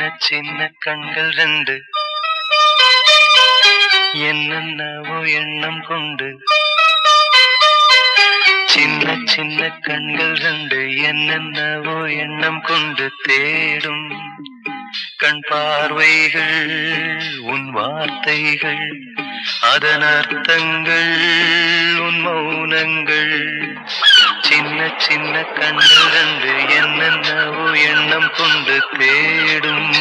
சின்ன சின்ன கண்கள் ரெண்டு என்னென்னவோ எண்ணம் கொண்டு சின்ன சின்ன கண்கள் ரெண்டு என்னென்னவோ எண்ணம் கொண்டு தேடும் கண் பார்வைகள் உன் வார்த்தைகள் அதன் அர்த்தங்கள் உன் மௌனங்கள் சின்ன சின்ன கண்கள் ரெண்டு என்னென்னவோ எண்ணம் கொண்டு தேடும்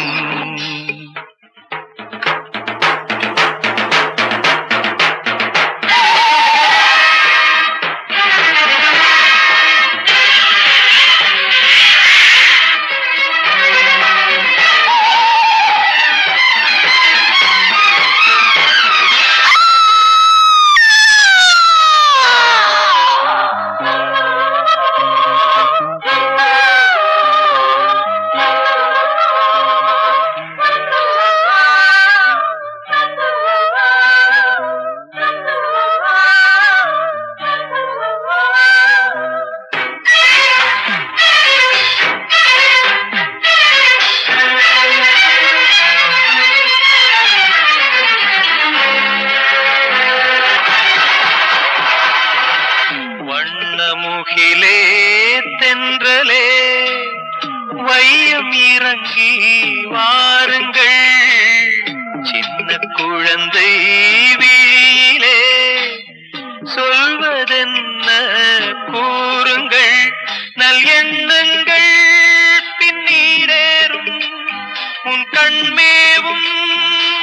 முகிலே தென்றலே வையம் இறங்கி வாருங்கள் சின்ன குழந்தை வீலே சொல்வதென்ன கூறுங்கள் நல் எண்ணங்கள் பின்னீரேறும் உன் கண்மேவும்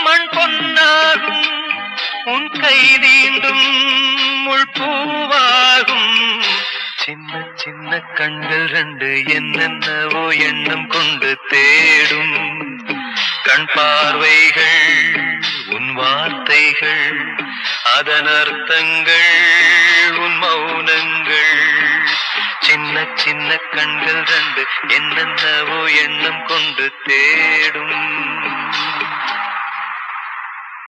மண் பொன்னாகும் உன் கை தீண்டும் முள் பூவாகும் சின்ன சின்ன கண்கள் ரெண்டு என்னென்னவோ எண்ணம் கொண்டு தேடும் கண் பார்வைகள் உன் வார்த்தைகள் அதன் அர்த்தங்கள் உன் மௌனங்கள் சின்ன சின்ன கண்கள் ரெண்டு என்னென்னவோ எண்ணம் கொண்டு தேடும்